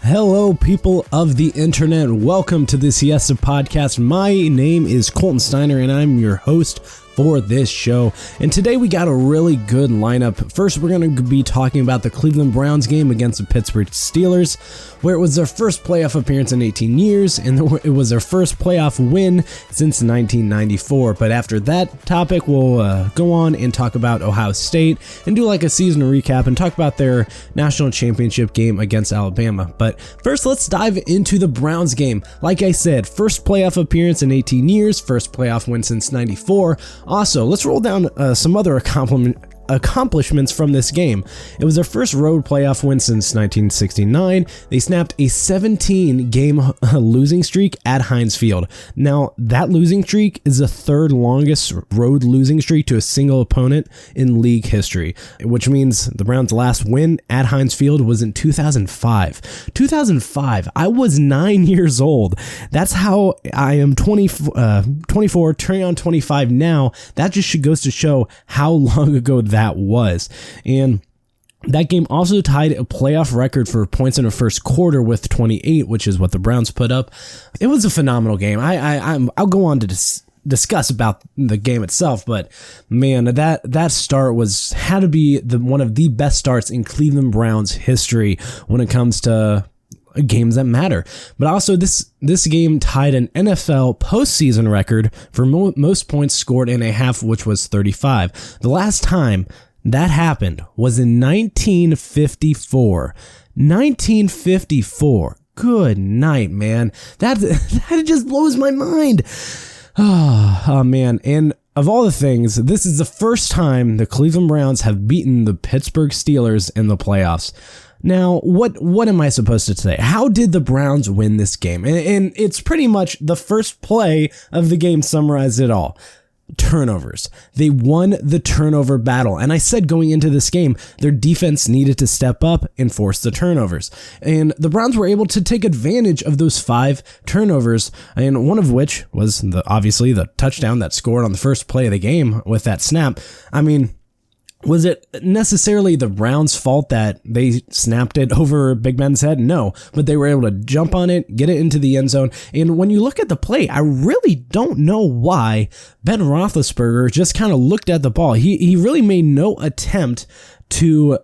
Hello, people of the internet. Welcome to the Siesta Podcast. My name is Colton Steiner, and I'm your host for this show. And today we got a really good lineup. First, we're going to be talking about the Cleveland Browns game against the Pittsburgh Steelers, where it was their first playoff appearance in 18 years, and it was their first playoff win since 1994. But after that topic, we'll go on and talk about Ohio State and do like a season recap and talk about their national championship game against Alabama. But first, let's dive into the Browns game. Like I said, first playoff appearance in 18 years, first playoff win since 94. Also, let's roll down some other accomplishments from this game. It was their first road playoff win since 1969. They snapped a 17-game losing streak at Heinz Field. Now, that losing streak is the third longest road losing streak to a single opponent in league history, which means the Browns' last win at Heinz Field was in 2005. 2005, I was 9 years old. That's how I am 24, turning on 25 now. That just goes to show how long ago that was. And that game also tied a playoff record for points in the first quarter with 28, which is what the Browns put up. It was a phenomenal game. I'll go on to discuss about the game itself, but man, that start had to be one of the best starts in Cleveland Browns history when it comes to games that matter. But also this game tied an NFL postseason record for most points scored in a half, which was 35. The last time that happened was in 1954. 1954. Good night, man. That just blows my mind. Oh man. And of all the things, this is the first time the Cleveland Browns have beaten the Pittsburgh Steelers in the playoffs. Now, what am I supposed to say? How did the Browns win this game? And it's pretty much the first play of the game summarized it all. Turnovers. They won the turnover battle. And I said going into this game, their defense needed to step up and force the turnovers. And the Browns were able to take advantage of those 5 turnovers, and one of which was obviously the touchdown that scored on the first play of the game with that snap. I mean, was it necessarily the Browns' fault that they snapped it over Big Ben's head? No, but they were able to jump on it, get it into the end zone. And when you look at the play, I really don't know why Ben Roethlisberger just kind of looked at the ball. He really made no attempt to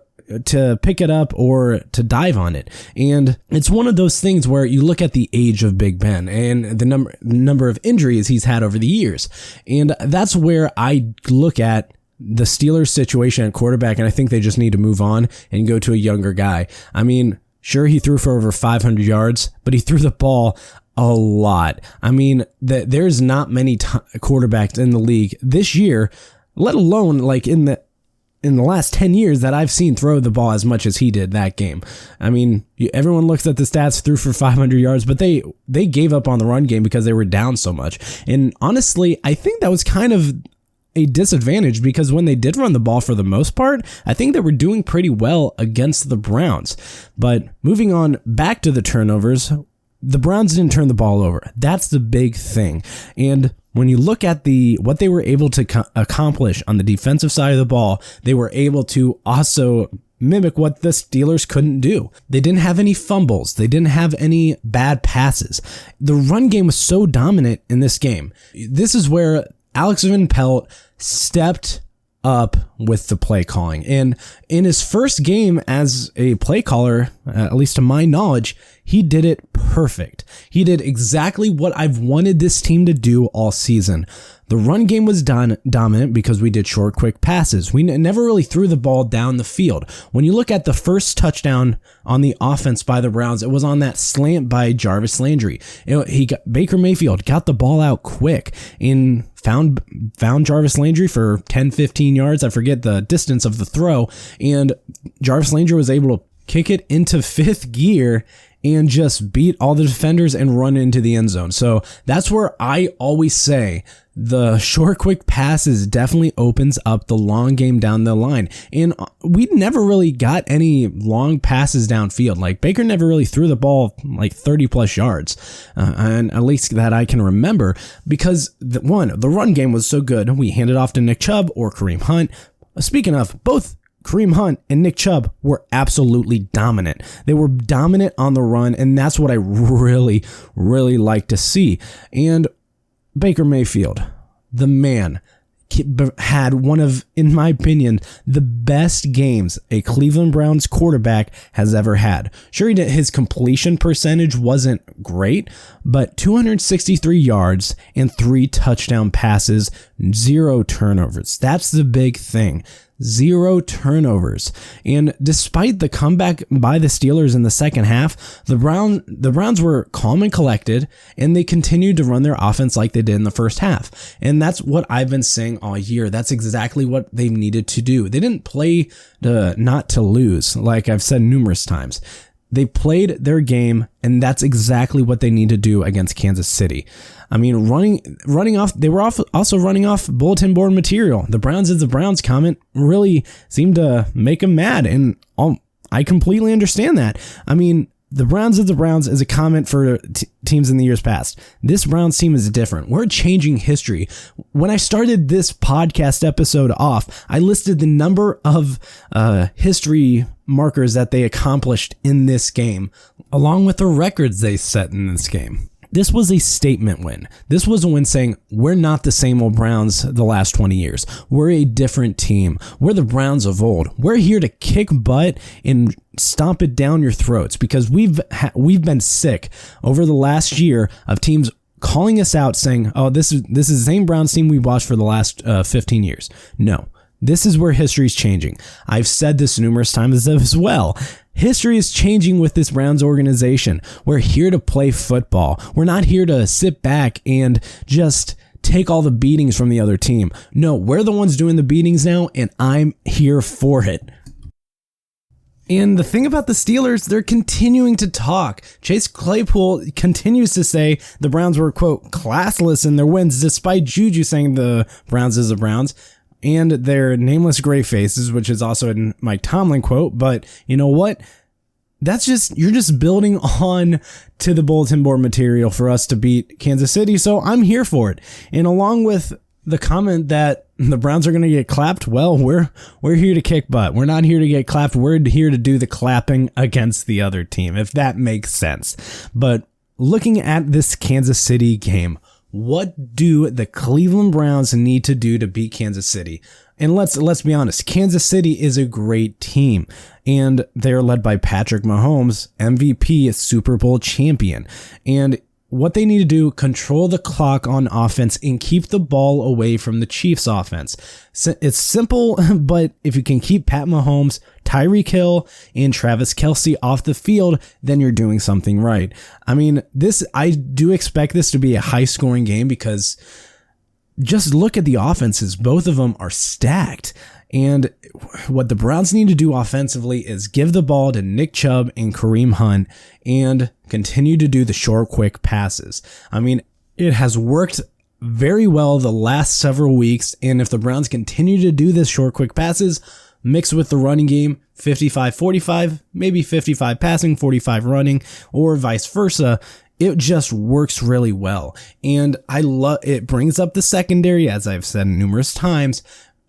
pick it up or to dive on it. And it's one of those things where you look at the age of Big Ben and the number of injuries he's had over the years. And that's where I look at the Steelers situation at quarterback, and I think they just need to move on and go to a younger guy. I mean, sure, he threw for over 500 yards, but he threw the ball a lot. I mean, there's not many quarterbacks in the league this year, let alone like in the last 10 years that I've seen throw the ball as much as he did that game. I mean, everyone looks at the stats, threw for 500 yards, but they gave up on the run game because they were down so much. And honestly, I think that was kind of a disadvantage because when they did run the ball for the most part, I think they were doing pretty well against the Browns. But moving on back to the turnovers, the Browns didn't turn the ball over. That's the big thing. And when you look at what they were able to accomplish on the defensive side of the ball, they were able to also mimic what the Steelers couldn't do. They didn't have any fumbles. They didn't have any bad passes. The run game was so dominant in this game. This is where Alex Van Pelt stepped up with the play calling. And in his first game as a play caller, at least to my knowledge, he did it perfect. He did exactly what I've wanted this team to do all season. The run game was dominant because we did short, quick passes. We never really threw the ball down the field. When you look at the first touchdown on the offense by the Browns, it was on that slant by Jarvis Landry. Baker Mayfield got the ball out quick and found Jarvis Landry for 10, 15 yards. I forget the distance of the throw. And Jarvis Landry was able to kick it into 5th gear and just beat all the defenders and run into the end zone. So that's where I always say the short, quick passes definitely opens up the long game down the line. And we never really got any long passes downfield. Like Baker never really threw the ball like 30 plus yards, and at least that I can remember, because the run game was so good. We handed off to Nick Chubb or Kareem Hunt. Speaking of, both Kareem Hunt and Nick Chubb were absolutely dominant. They were dominant on the run, and that's what I really, really like to see. And Baker Mayfield, the man, had one of, in my opinion, the best games a Cleveland Browns quarterback has ever had. Sure, his completion percentage wasn't great, but 263 yards and 3 touchdown passes, 0 turnovers. That's the big thing. 0 turnovers. And despite the comeback by the Steelers in the second half, the Browns were calm and collected, and they continued to run their offense like they did in the first half. And that's what I've been saying all year. That's exactly what they needed to do. They didn't play not to lose, like I've said numerous times. They played their game, and that's exactly what they need to do against Kansas City. I mean, running off, they were also running off bulletin board material. The Browns is the Browns comment really seemed to make them mad, and I completely understand that. I mean, the Browns is the Browns is a comment for teams in the years past. This Browns team is different. We're changing history. When I started this podcast episode off, I listed the number of history markers that they accomplished in this game, along with the records they set in this game. This was a statement win. This was a win saying, we're not the same old Browns the last 20 years. We're a different team. We're the Browns of old. We're here to kick butt and stomp it down your throats, because we've been sick over the last year of teams calling us out saying, oh, this is the same Browns team we watched for the last 15 years. No. This is where history is changing. I've said this numerous times as well. History is changing with this Browns organization. We're here to play football. We're not here to sit back and just take all the beatings from the other team. No, we're the ones doing the beatings now, and I'm here for it. And the thing about the Steelers, they're continuing to talk. Chase Claypool continues to say the Browns were, quote, classless in their wins, despite Juju saying the Browns is the Browns. And their nameless gray faces, which is also a Mike Tomlin quote. But you know what? You're just building on to the bulletin board material for us to beat Kansas City. So I'm here for it. And along with the comment that the Browns are going to get clapped, well, we're here to kick butt. We're not here to get clapped. We're here to do the clapping against the other team, if that makes sense. But looking at this Kansas City game, what do the Cleveland Browns need to do to beat Kansas City? And let's be honest, Kansas City is a great team, and they're led by Patrick Mahomes, MVP, Super Bowl champion. And what they need to do, control the clock on offense and keep the ball away from the Chiefs offense. It's simple, but if you can keep Pat Mahomes, Tyreek Hill, and Travis Kelce off the field, then you're doing something right. I mean, I do expect this to be a high scoring game, because just look at the offenses. Both of them are stacked. And what the Browns need to do offensively is give the ball to Nick Chubb and Kareem Hunt and continue to do the short, quick passes. I mean, it has worked very well the last several weeks. And if the Browns continue to do this short, quick passes, mixed with the running game, 55-45, maybe 55 passing, 45 running, or vice versa, it just works really well. And it brings up the secondary, as I've said numerous times,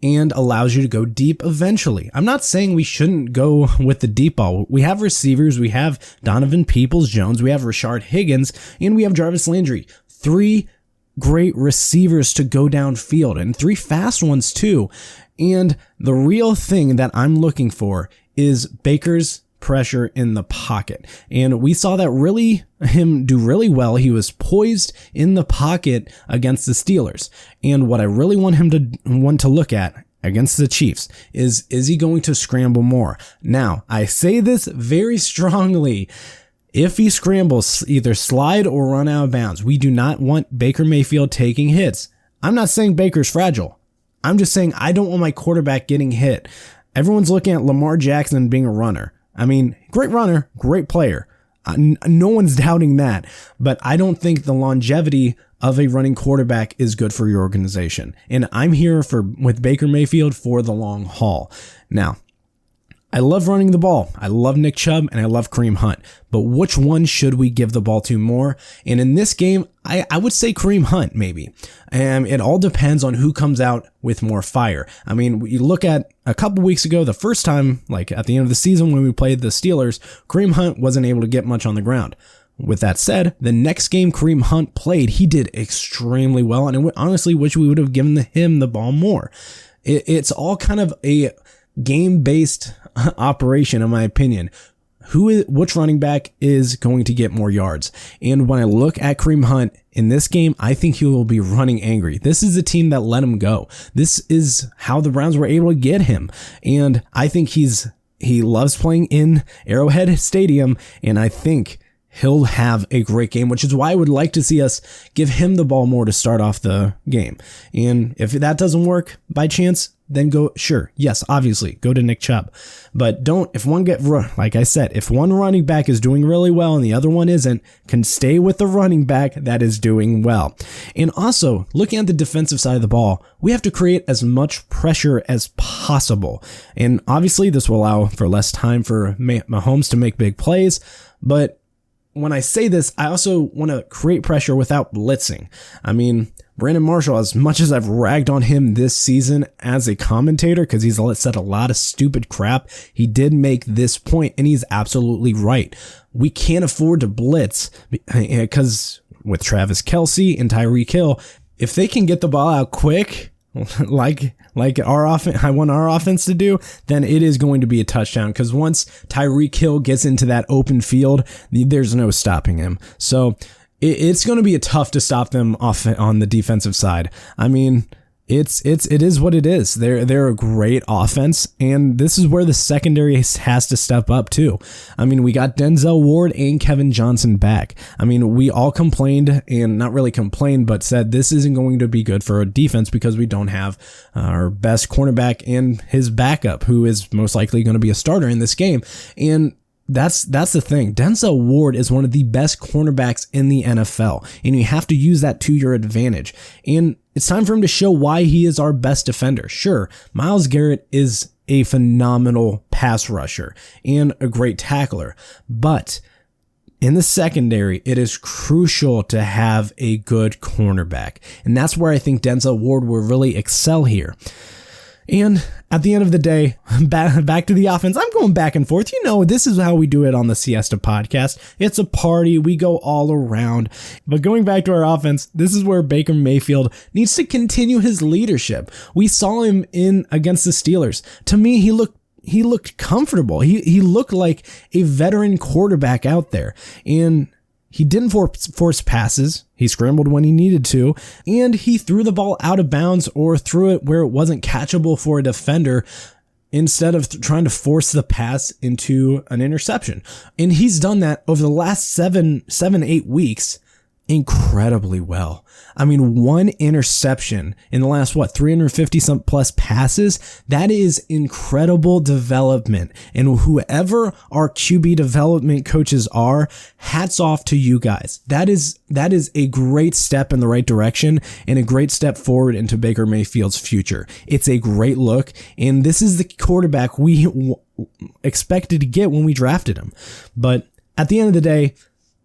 and allows you to go deep eventually. I'm not saying we shouldn't go with the deep ball. We have receivers. We have Donovan Peoples-Jones. We have Rashard Higgins, and we have Jarvis Landry. 3 great receivers to go downfield, and 3 fast ones too. And the real thing that I'm looking for is Baker's pressure in the pocket. And we saw that him do really well. He was poised in the pocket against the Steelers. And what I really want him to look at against the Chiefs is he going to scramble more? Now, I say this very strongly. If he scrambles, either slide or run out of bounds, we do not want Baker Mayfield taking hits. I'm not saying Baker's fragile. I'm just saying I don't want my quarterback getting hit. Everyone's looking at Lamar Jackson being a runner. I mean, great runner, great player. No one's doubting that. But I don't think the longevity of a running quarterback is good for your organization. And I'm here with Baker Mayfield for the long haul. Now, I love running the ball. I love Nick Chubb and I love Kareem Hunt. But which one should we give the ball to more? And in this game, I would say Kareem Hunt maybe. And it all depends on who comes out with more fire. I mean, you look at a couple weeks ago, the first time, like at the end of the season when we played the Steelers, Kareem Hunt wasn't able to get much on the ground. With that said, the next game Kareem Hunt played, he did extremely well. And I honestly wish we would have given him the ball more. It's all kind of a game-based operation, in my opinion. Which running back is going to get more yards? And when I look at Kareem Hunt in this game, I think he will be running angry. This is the team that let him go. This is how the Browns were able to get him. And I think he loves playing in Arrowhead Stadium, and I think he'll have a great game, which is why I would like to see us give him the ball more to start off the game. And if that doesn't work by chance, then obviously go to Nick Chubb. But if one running back is doing really well and the other one isn't, can stay with the running back that is doing well. And also, looking at the defensive side of the ball, we have to create as much pressure as possible. And obviously, this will allow for less time for Mahomes to make big plays, but when I say this, I also want to create pressure without blitzing. I mean, Brandon Marshall, as much as I've ragged on him this season as a commentator, because he's said a lot of stupid crap, he did make this point, and he's absolutely right. We can't afford to blitz, because with Travis Kelce and Tyreek Hill, if they can get the ball out quick, like I want our offense to do, then it is going to be a touchdown, because once Tyreek Hill gets into that open field, there's no stopping him. So it's going to be tough to stop them off on the defensive side. I mean, it is what it is. They're a great offense, and this is where the secondary has to step up too. I mean, we got Denzel Ward and Kevin Johnson back. I mean, we all complained, and not really complained, but said this isn't going to be good for our defense because we don't have our best cornerback and his backup, who is most likely going to be a starter in this game. And that's the thing. Denzel Ward is one of the best cornerbacks in the NFL, and you have to use that to your advantage. And it's time for him to show why he is our best defender. Sure, Myles Garrett is a phenomenal pass rusher and a great tackler, but in the secondary, it is crucial to have a good cornerback, and that's where I think Denzel Ward will really excel here. And at the end of the day, back to the offense. I'm going back and forth. This is how we do it on the Siesta podcast. It's a party. We go all around. But going back to our offense, this is where Baker Mayfield needs to continue his leadership. We saw him against the Steelers. To me, he looked comfortable. He looked like a veteran quarterback out there. And he didn't force passes. He scrambled when he needed to, and he threw the ball out of bounds or threw it where it wasn't catchable for a defender instead of trying to force the pass into an interception. And he's done that over the last 8 weeks incredibly well. I mean, one interception in the last 350 some plus passes, that is incredible development. And whoever our QB development coaches are, hats off to you guys. That is a great step in the right direction and a great step forward into Baker Mayfield's future. It's a great look, and this is the quarterback we expected to get when we drafted him. But at the end of the day,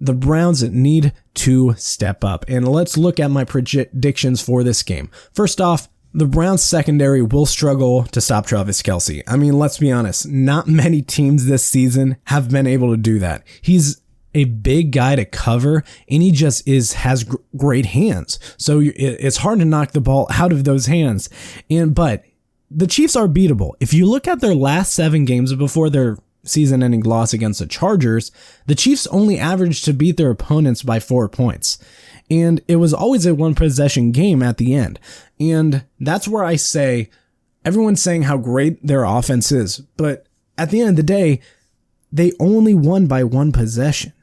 the Browns need to step up. And let's look at my predictions for this game. First off, the Browns secondary will struggle to stop Travis Kelce. I mean, let's be honest, not many teams this season have been able to do that. He's a big guy to cover, and he just has great hands. So it's hard to knock the ball out of those hands. But the Chiefs are beatable. If you look at their last 7 games before their season-ending loss against the Chargers, the Chiefs only averaged to beat their opponents by 4 points. And it was always a one-possession game at the end. And that's where I say, everyone's saying how great their offense is, but at the end of the day, they only won by 1 possession.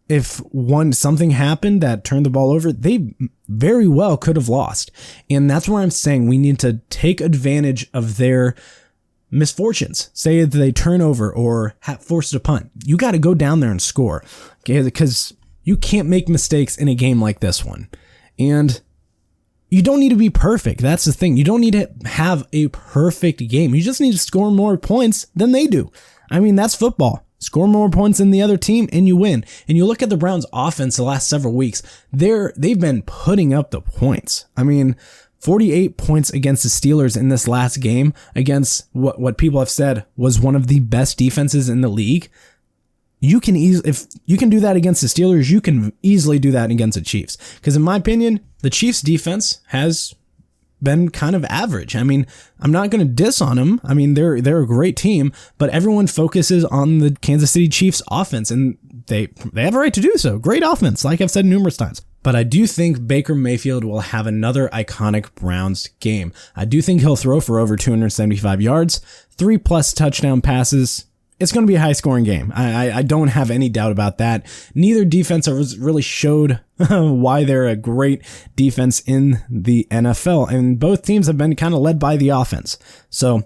If something happened that turned the ball over, they very well could have lost. And that's where I'm saying we need to take advantage of their misfortunes. Say that they turn over or forced a punt. You got to go down there and score, okay? Because you can't make mistakes in a game like this one. And you don't need to be perfect. That's the thing. You don't need to have a perfect game. You just need to score more points than they do. I mean, that's football. Score more points than the other team and you win. And you look at the Browns offense the last several weeks, they've been putting up the points. I mean, 48 points against the Steelers in this last game against what people have said was one of the best defenses in the league. You can if you can do that against the Steelers, you can easily do that against the Chiefs. Because in my opinion, the Chiefs defense has been kind of average. I mean, I'm not going to diss on them. I mean, they're a great team, but everyone focuses on the Kansas City Chiefs offense, and they have a right to do so. Great offense, like I've said numerous times. But I do think Baker Mayfield will have another iconic Browns game. I do think he'll throw for over 275 yards, 3+ touchdown passes. It's going to be a high-scoring game. I don't have any doubt about that. Neither defense has really showed why they're a great defense in the NFL, and both teams have been kind of led by the offense. So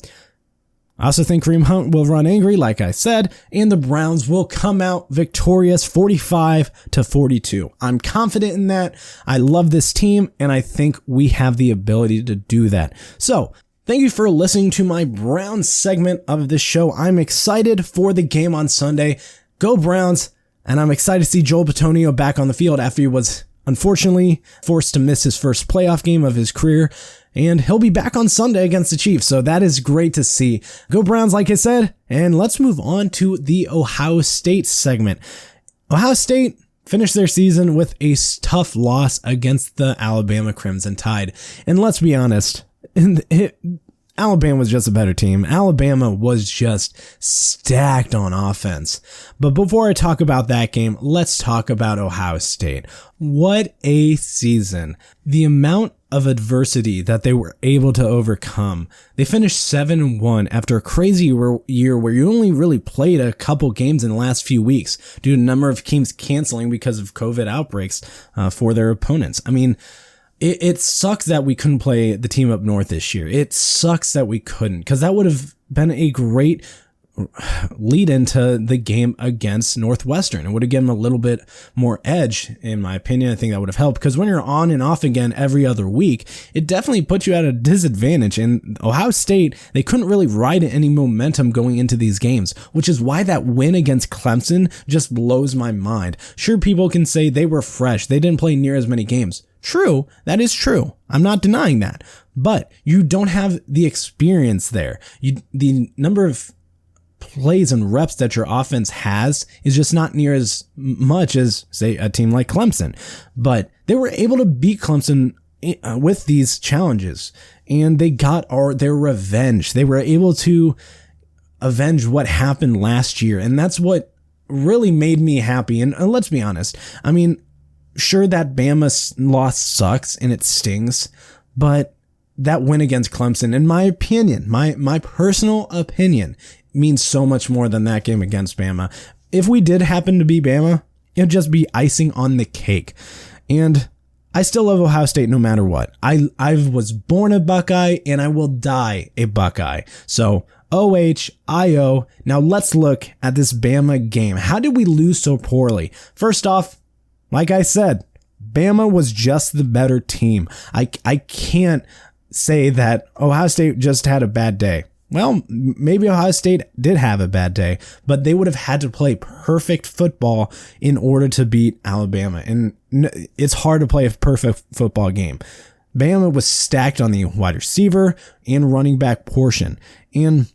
I also think Kareem Hunt will run angry, like I said, and the Browns will come out victorious 45-42. I'm confident in that. I love this team, and I think we have the ability to do that. So thank you for listening to my Browns segment of this show. I'm excited for the game on Sunday. Go Browns! And I'm excited to see Joel Bitonio back on the field after he was unfortunately forced to miss his first playoff game of his career. And he'll be back on Sunday against the Chiefs. So that is great to see. Go Browns, like I said. And let's move on to the Ohio State segment. Ohio State finished their season with a tough loss against the Alabama Crimson Tide. And let's be honest, Alabama was just a better team. Alabama was just stacked on offense. But before I talk about that game, let's talk about Ohio State. What a season. The amount of adversity that they were able to overcome. They finished 7-1 after a crazy year where you only really played a couple games in the last few weeks due to a number of teams canceling because of COVID outbreaks for their opponents. I mean, it sucks that we couldn't play the team up north this year. It sucks that we couldn't, because that would have been a great lead into the game against Northwestern. It would have given them a little bit more edge, in my opinion. I think that would have helped, because when you're on and off again every other week, it definitely puts you at a disadvantage. And Ohio State, they couldn't really ride any momentum going into these games, which is why that win against Clemson just blows my mind. Sure, people can say they were fresh. They didn't play near as many games. True, that is true. I'm not denying that. But you don't have the experience there. The number of plays and reps that your offense has is just not near as much as, say, a team like Clemson. But they were able to beat Clemson with these challenges, and they got their revenge. They were able to avenge what happened last year, and that's what really made me happy. And let's be honest, I mean, sure, that Bama loss sucks and it stings, but that win against Clemson, in my opinion, my personal opinion, means so much more than that game against Bama. If we did happen to be Bama, it'd just be icing on the cake. And I still love Ohio State no matter what. I was born a Buckeye and I will die a Buckeye. So OHIO. Now let's look at this Bama game. How did we lose so poorly? First off, like I said, Bama was just the better team. I can't say that Ohio State just had a bad day. Well, maybe Ohio State did have a bad day, but they would have had to play perfect football in order to beat Alabama. And it's hard to play a perfect football game. Bama was stacked on the wide receiver and running back portion. And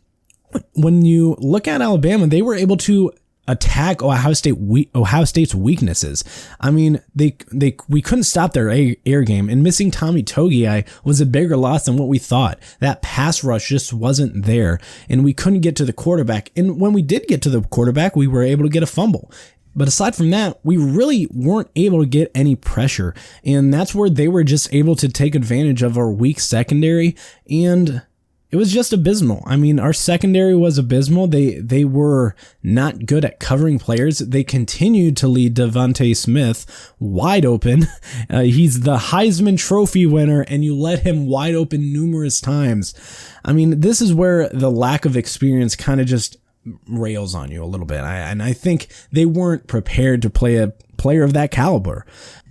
when you look at Alabama, they were able to attack Ohio State's weaknesses. I mean, we couldn't stop their air game, and missing Tommy Togiai was a bigger loss than what we thought. That pass rush just wasn't there, and we couldn't get to the quarterback. And when we did get to the quarterback, we were able to get a fumble. But aside from that, we really weren't able to get any pressure, and that's where they were just able to take advantage of our weak secondary, and it was just abysmal. I mean, our secondary was abysmal. They were not good at covering players. They continued to lead Devontae Smith wide open. He's the Heisman Trophy winner, and you let him wide open numerous times. I mean, this is where the lack of experience kind of just rails on you a little bit. And I think they weren't prepared to play a player of that caliber.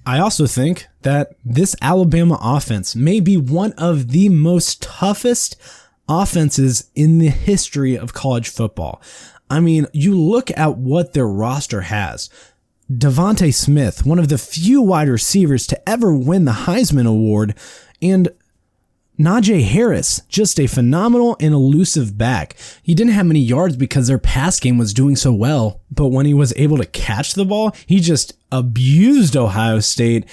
I also think that this Alabama offense may be one of the most toughest offenses in the history of college football. I mean, you look at what their roster has. Devontae Smith, one of the few wide receivers to ever win the Heisman Award, and Najee Harris, just a phenomenal and elusive back. He didn't have many yards because their pass game was doing so well, but when he was able to catch the ball, he just abused Ohio State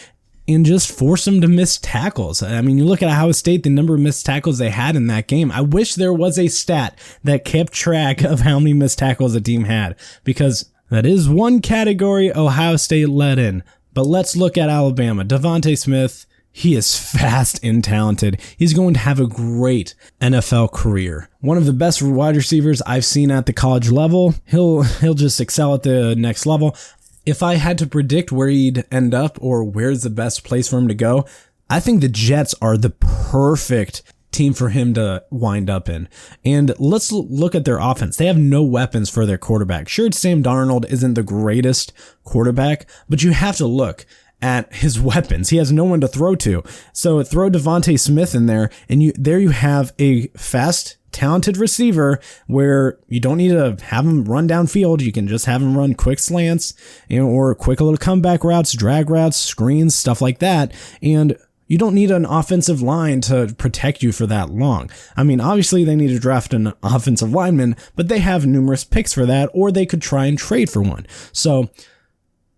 and just forced them to miss tackles. I mean, you look at Ohio State, the number of missed tackles they had in that game. I wish there was a stat that kept track of how many missed tackles a team had, because that is one category Ohio State let in. But let's look at Alabama. Devontae Smith, he is fast and talented. He's going to have a great NFL career. One of the best wide receivers I've seen at the college level. He'll just excel at the next level. If I had to predict where he'd end up or where's the best place for him to go, I think the Jets are the perfect team for him to wind up in. And let's look at their offense. They have no weapons for their quarterback. Sure, Sam Darnold isn't the greatest quarterback, but you have to look at his weapons. He has no one to throw to. So throw Devontae Smith in there, and there you have a fast, talented receiver where you don't need to have him run downfield. You can just have him run quick slants, or quick little comeback routes, drag routes, screens, stuff like that. And you don't need an offensive line to protect you for that long. I mean, obviously they need to draft an offensive lineman, but they have numerous picks for that, or they could try and trade for one. So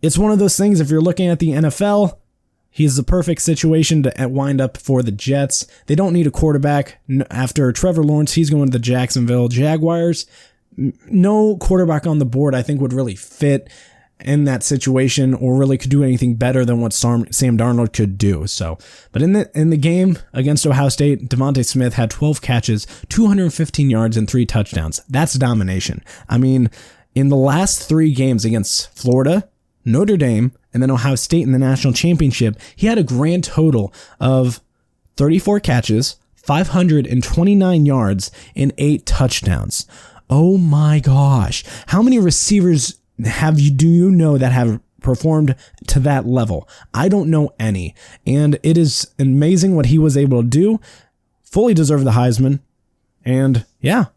it's one of those things, if you're looking at the NFL, he's the perfect situation to wind up for the Jets. They don't need a quarterback. After Trevor Lawrence, he's going to the Jacksonville Jaguars. No quarterback on the board, I think, would really fit in that situation or really could do anything better than what Sam Darnold could do. So, but in the game against Ohio State, Devontae Smith had 12 catches, 215 yards, and 3 touchdowns. That's domination. I mean, in the last 3 games against Florida, Notre Dame, and then Ohio State in the national championship, he had a grand total of 34 catches, 529 yards, and 8 touchdowns. Oh my gosh. How many receivers do you know that have performed to that level? I don't know any. And it is amazing what he was able to do. Fully deserved the Heisman. And yeah.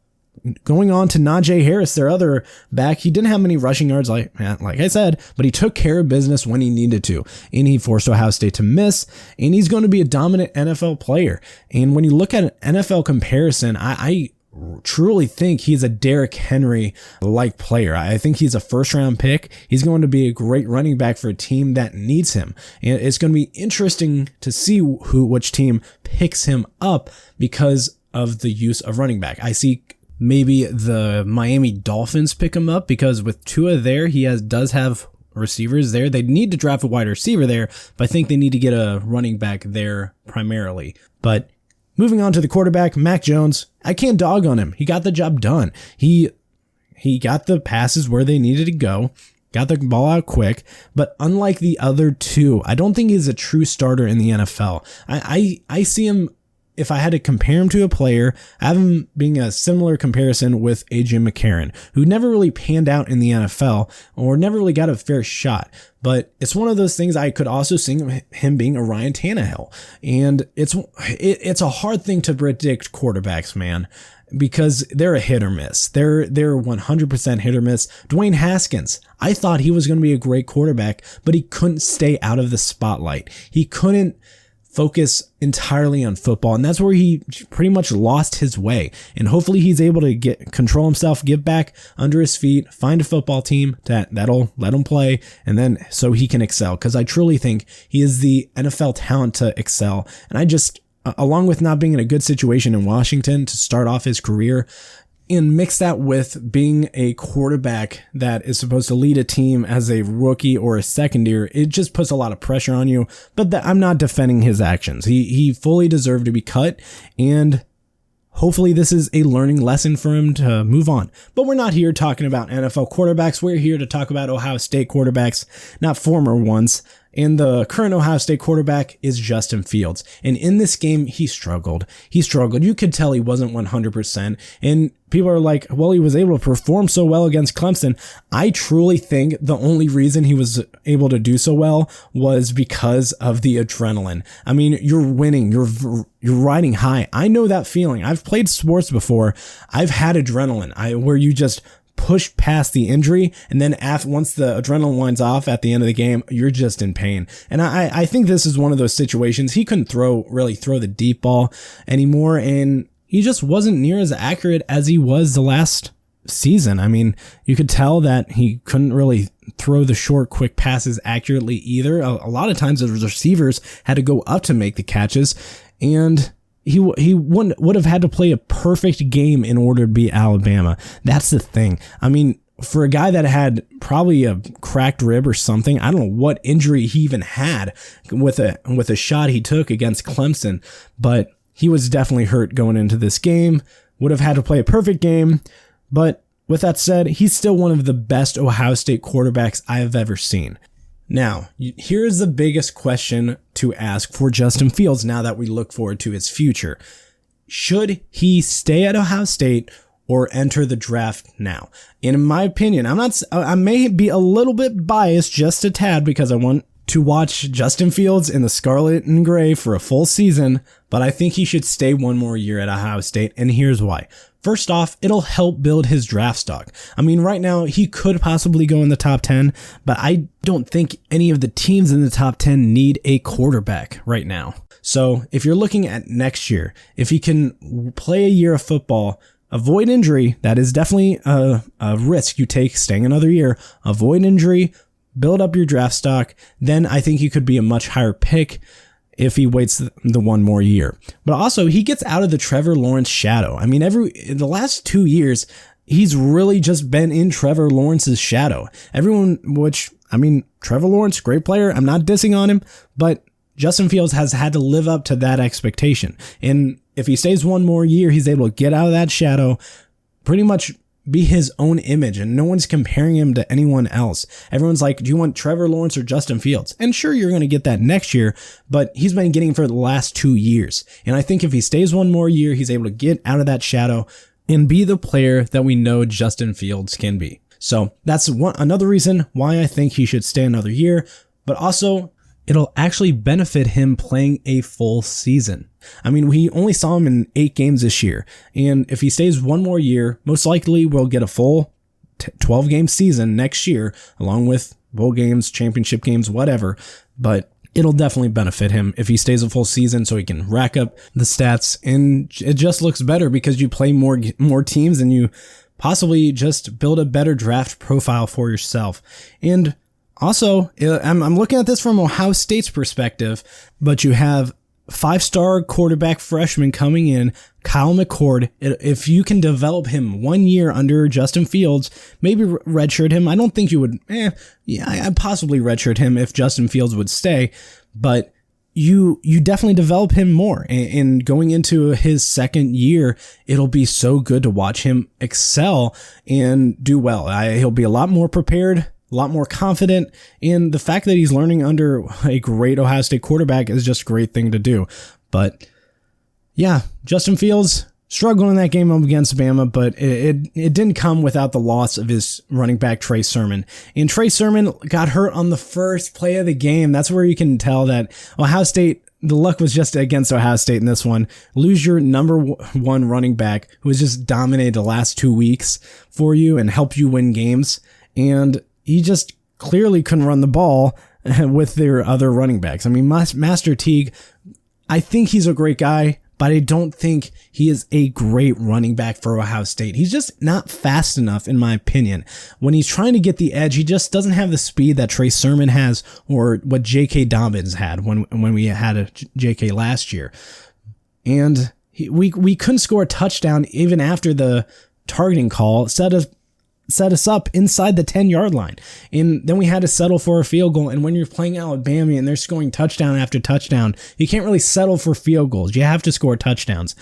Going on to Najee Harris, their other back, he didn't have many rushing yards, like I said, but he took care of business when he needed to, and he forced Ohio State to miss, and he's going to be a dominant NFL player. And when you look at an NFL comparison, I truly think he's a Derrick Henry-like player. I think he's a first-round pick. He's going to be a great running back for a team that needs him. And it's going to be interesting to see which team picks him up because of the use of running back. I see maybe the Miami Dolphins pick him up because with Tua there, does have receivers there. They need to draft a wide receiver there, but I think they need to get a running back there primarily. But moving on to the quarterback, Mac Jones, I can't dog on him. He got the job done. He got the passes where they needed to go, got the ball out quick, but unlike the other two, I don't think he's a true starter in the NFL. I see him, if I had to compare him to a player, I have him being a similar comparison with A.J. McCarron, who never really panned out in the NFL or never really got a fair shot. But it's one of those things I could also see him being a Ryan Tannehill. And it's a hard thing to predict quarterbacks, man, because they're a hit or miss. They're 100% hit or miss. Dwayne Haskins, I thought he was going to be a great quarterback, but he couldn't stay out of the spotlight. He couldn't focus entirely on football, and that's where he pretty much lost his way. And hopefully he's able to control himself, get back under his feet, find a football team that'll let him play, and then so he can excel, because I truly think he is the NFL talent to excel. And I just, along with not being in a good situation in Washington to start off his career, and mix that with being a quarterback that is supposed to lead a team as a rookie or a second year, it just puts a lot of pressure on you. But I'm not defending his actions. He fully deserved to be cut, and hopefully this is a learning lesson for him to move on. But we're not here talking about NFL quarterbacks. We're here to talk about Ohio State quarterbacks, not former ones. And the current Ohio State quarterback is Justin Fields. And in this game, he struggled. You could tell he wasn't 100%. And people are like, well, he was able to perform so well against Clemson. I truly think the only reason he was able to do so well was because of the adrenaline. I mean, you're winning. You're riding high. I know that feeling. I've played sports before. I've had adrenaline where you just push past the injury, and then once the adrenaline winds off at the end of the game, you're just in pain. And I think this is one of those situations. He couldn't really throw the deep ball anymore, and he just wasn't near as accurate as he was the last season. I mean, you could tell that he couldn't really throw the short, quick passes accurately either. A lot of times the receivers had to go up to make the catches, and he would have had to play a perfect game in order to beat Alabama. That's the thing. I mean, for a guy that had probably a cracked rib or something, I don't know what injury he even had with a shot he took against Clemson, but he was definitely hurt going into this game. Would have had to play a perfect game, but with that said, he's still one of the best Ohio State quarterbacks I have ever seen. Now, here's the biggest question to ask for Justin Fields now that we look forward to his future. Should he stay at Ohio State or enter the draft now? And in my opinion, I may be a little bit biased, just a tad, because I want to watch Justin Fields in the scarlet and gray for a full season, but I think he should stay one more year at Ohio State, and here's why. First off, it'll help build his draft stock. I mean, right now, he could possibly go in the top 10, but I don't think any of the teams in the top 10 need a quarterback right now. So if you're looking at next year, if he can play a year of football, avoid injury, that is definitely a risk you take staying another year, avoid injury, build up your draft stock, then I think he could be a much higher pick if he waits the one more year. But also, he gets out of the Trevor Lawrence shadow. I mean, in the last 2 years, he's really just been in Trevor Lawrence's shadow. Trevor Lawrence, great player. I'm not dissing on him, but Justin Fields has had to live up to that expectation. And if he stays one more year, he's able to get out of that shadow, pretty much be his own image, and no one's comparing him to anyone else. Everyone's like, do you want Trevor Lawrence or Justin Fields? And sure, you're going to get that next year, but he's been getting for the last 2 years. And I think if he stays one more year, he's able to get out of that shadow and be the player that we know Justin Fields can be. So that's another reason why I think he should stay another year, but also it'll actually benefit him playing a full season. I mean, we only saw him in 8 games this year, and if he stays one more year, most likely we'll get a full 12-game season next year, along with bowl games, championship games, whatever, but it'll definitely benefit him if he stays a full season so he can rack up the stats, and it just looks better because you play more teams and you possibly just build a better draft profile for yourself. And also, I'm looking at this from Ohio State's perspective, but you have 5-star quarterback freshman coming in, Kyle McCord. If you can develop him 1 year under Justin Fields, maybe redshirt him. I don't think you would. I'd possibly redshirt him if Justin Fields would stay, but you definitely develop him more. And going into his second year, it'll be so good to watch him excel and do well. He'll be a lot more prepared, a lot more confident, and the fact that he's learning under a great Ohio State quarterback is just a great thing to do. But yeah, Justin Fields struggled in that game up against Bama, but it didn't come without the loss of his running back, Trey Sermon. And Trey Sermon got hurt on the first play of the game. That's where you can tell that Ohio State, the luck was just against Ohio State in this one. Lose your number one running back who has just dominated the last 2 weeks for you and helped you win games. And he just clearly couldn't run the ball with their other running backs. I mean, Master Teague, I think he's a great guy, but I don't think he is a great running back for Ohio State. He's just not fast enough, in my opinion. When he's trying to get the edge, he just doesn't have the speed that Trey Sermon has or what J.K. Dobbins had when we had a J.K. last year. And we couldn't score a touchdown even after the targeting call set us up inside the 10-yard line. And then we had to settle for a field goal. And when you're playing Alabama and they're scoring touchdown after touchdown, you can't really settle for field goals. You have to score touchdowns.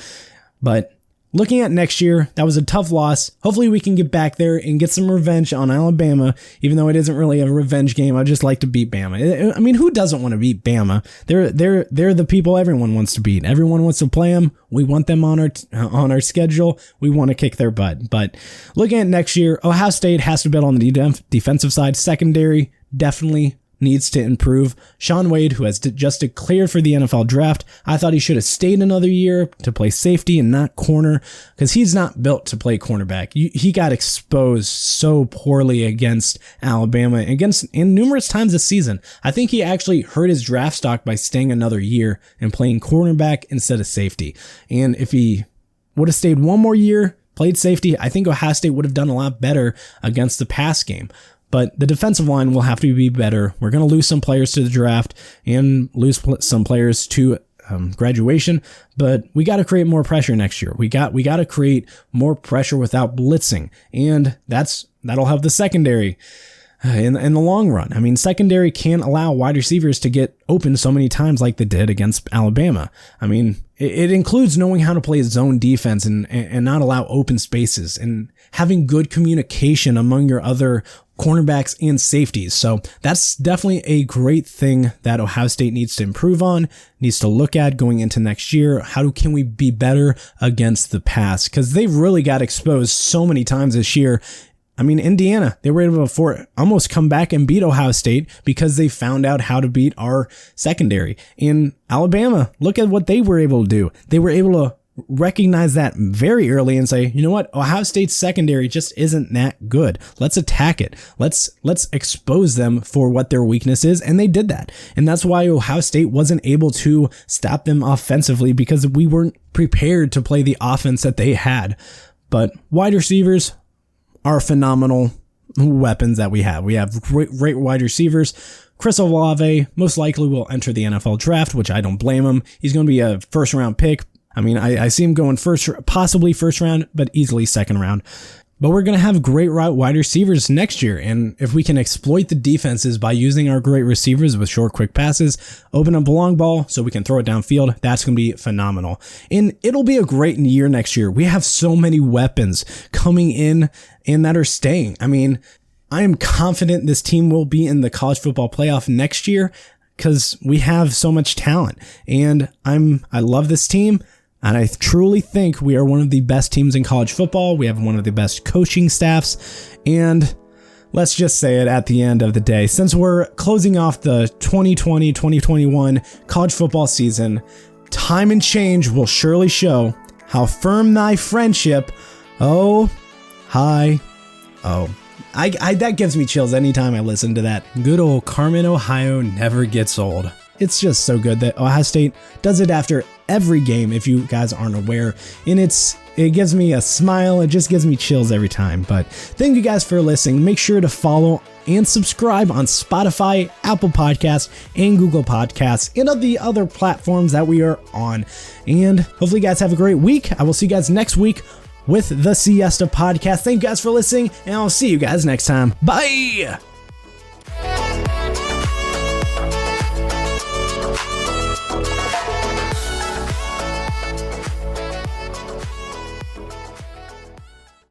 But looking at next year, that was a tough loss. Hopefully we can get back there and get some revenge on Alabama, even though it isn't really a revenge game. I just like to beat Bama. I mean, who doesn't want to beat Bama? They're the people everyone wants to beat. Everyone wants to play them. We want them on our schedule. We want to kick their butt. But looking at next year, Ohio State has to build on the defensive side. Secondary definitely needs to improve. Shaun Wade, who has just declared for the NFL draft, I thought he should have stayed another year to play safety and not corner, because he's not built to play cornerback. He got exposed so poorly against Alabama in numerous times this season. I think he actually hurt his draft stock by staying another year and playing cornerback instead of safety. And if he would have stayed one more year, played safety, I think Ohio State would have done a lot better against the pass game. But the defensive line will have to be better. We're going to lose some players to the draft and lose some players to graduation, but we got to create more pressure next year. We got to create more pressure without blitzing, and that'll help the secondary in the long run. I mean, secondary can't allow wide receivers to get open so many times like they did against Alabama. I mean, it includes knowing how to play zone defense and not allow open spaces, and having good communication among your other cornerbacks and safeties. So that's definitely a great thing that Ohio State needs to improve on, needs to look at going into next year. How can we be better against the pass? Because they've really got exposed so many times this year. I mean, Indiana, they were able to almost come back and beat Ohio State because they found out how to beat our secondary. In Alabama, look at what they were able to do. They were able to recognize that very early and say, you know what, Ohio State's secondary just isn't that good. Let's attack it. Let's expose them for what their weakness is. And they did that. And that's why Ohio State wasn't able to stop them offensively, because we weren't prepared to play the offense that they had. But wide receivers are phenomenal weapons that we have. We have great wide receivers. Chris Olave most likely will enter the NFL draft, which I don't blame him. He's going to be a first round pick. I mean, I see him going possibly first round, but easily second round. But we're going to have great wide receivers next year. And if we can exploit the defenses by using our great receivers with short, quick passes, open up a long ball so we can throw it downfield, that's going to be phenomenal. And it'll be a great year next year. We have so many weapons coming in and that are staying. I mean, I am confident this team will be in the college football playoff next year because we have so much talent. And I love this team. And I truly think we are one of the best teams in college football. We have one of the best coaching staffs. And let's just say it at the end of the day, since we're closing off the 2020-2021 college football season, time and change will surely show how firm thy friendship. Oh, hi. Oh, that gives me chills anytime I listen to that. Good old Carmen, Ohio never gets old. It's just so good that Ohio State does it after every game, if you guys aren't aware. And it gives me a smile. It just gives me chills every time. But thank you guys for listening. Make sure to follow and subscribe on Spotify, Apple Podcasts, and Google Podcasts, and of the other platforms that we are on. And hopefully you guys have a great week. I will see you guys next week with the Siesta Podcast. Thank you guys for listening, and I'll see you guys next time. Bye!